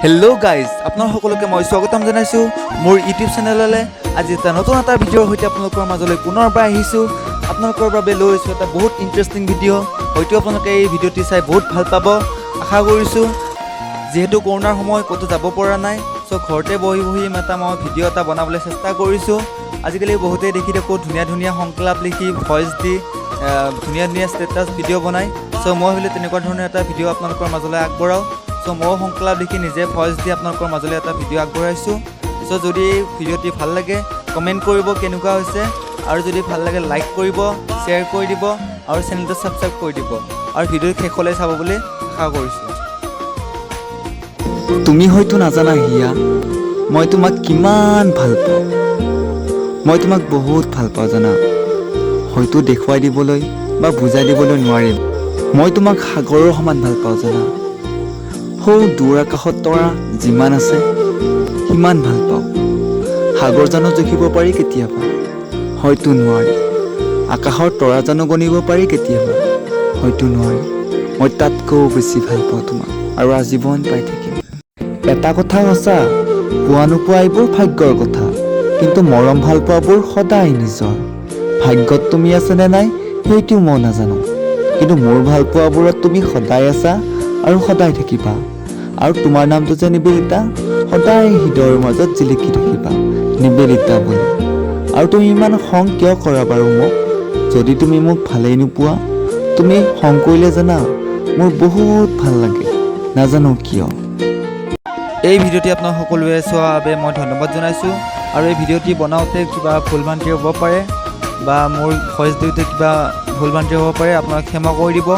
Hello' guys, আপোনাৰ সকলোকে মই স্বাগতম জনাইছোঁ মোৰ ইউটিউব চেনেললৈ। আজি এটা নতুন এটা ভিডিঅ'ৰ সৈতে আপোনালোকৰ মাজলৈ পুনৰবাৰ আহিছোঁ। আপোনালোকৰ বাবে লৈ আহিছোঁ এটা বহুত ইণ্টাৰেষ্টিং ভিডিঅ'। হয়তো আপোনালোকে এই ভিডিঅ'টি চাই বহুত ভাল পাব আশা কৰিছোঁ। যিহেতু কৰোণাৰ সময় ক'তো যাব পৰা নাই, চ' ঘৰতে বহি মই ভিডিঅ' এটা বনাবলৈ চেষ্টা কৰিছোঁ। আজিকালি বহুতেই দেখি থাকোঁ ধুনীয়া ধুনীয়া সংকলাপ লিখি ভইচ দি ধুনীয়া ধুনীয়া ষ্টেটাছ ভিডিঅ' বনায়। চ' মই ভাবিলোঁ তেনেকুৱা ধৰণৰ এটা ভিডিঅ' আপোনালোকৰ মাজলৈ আগবঢ়াওঁ। চ' মই সংকলাপ লিখি নিজে ভইচ দি আপোনালোকৰ মাজলৈ এটা ভিডিঅ' আগবঢ়াইছোঁ। চ' যদি ভিডিঅ'টি ভাল লাগে কমেণ্ট কৰিব কেনেকুৱা হৈছে, আৰু যদি ভাল লাগে লাইক কৰিব, শ্বেয়াৰ কৰি দিব, আৰু চেনেলটো ছাবস্ক্ৰাইব কৰি দিব, আৰু ভিডিঅ'টো শেষলৈ চাব বুলি আশা কৰিছোঁ। তুমি হয়তো নাজানা হিয়া, মই তোমাক কিমান ভাল পাওঁ। মই তোমাক বহুত ভাল পাওঁ জানা। হয়তো দেখুৱাই দিবলৈ বা বুজাই দিবলৈ নোৱাৰিম। মই তোমাক সাগৰৰ সমান ভাল পাওঁ জানা। সৰু দূৰ আকাশত তৰা যিমান আছে সিমান ভাল পাওঁ। সাগৰ জানো জুখিব পাৰি কেতিয়াবা? হয়তো নোৱাৰি। আকাশৰ তৰা জানো গণিব পাৰি কেতিয়াবা? হয়তো নোৱাৰি। মই তাতকৈও বেছি ভাল পাওঁ তোমাক, আৰু আজীৱন পাই থাকিম। এটা কথা সঁচা, পোৱা নোপোৱা এইবোৰ ভাগ্যৰ কথা, কিন্তু মৰম ভাল পোৱাবোৰ সদায় নিজৰ। ভাগ্যত তুমি আছেনে নাই সেইটো মই নাজানো, কিন্তু মোৰ ভাল পোৱাবোৰত তুমি সদায় আছা আৰু সদায় থাকিবা। আৰু তোমাৰ নামটো যে নিবেদিতা, সদায় হৃদয়ৰ মাজত জিলিকি থাকিবা নিবেদিতা বুলি। আৰু তুমি ইমান খং কিয় কৰা বাৰু মোক? যদি তুমি মোক ভালেই নোপোৱা, তুমি খং কৰিলে জানা মোৰ বহুত ভাল লাগে, নাজানো কিয়। এই ভিডিঅ'টি আপোনাক সকলোৱে চোৱাৰ বাবে মই ধন্যবাদ জনাইছোঁ। আৰু এই ভিডিঅ'টি বনাওঁতে কিবা ভুল ভ্ৰান্তি হ'ব পাৰে, বা মোৰ ভইচ দিওঁতে কিবা ভুল ভ্ৰান্তি হ'ব পাৰে, আপোনাক ক্ষমা কৰি দিব।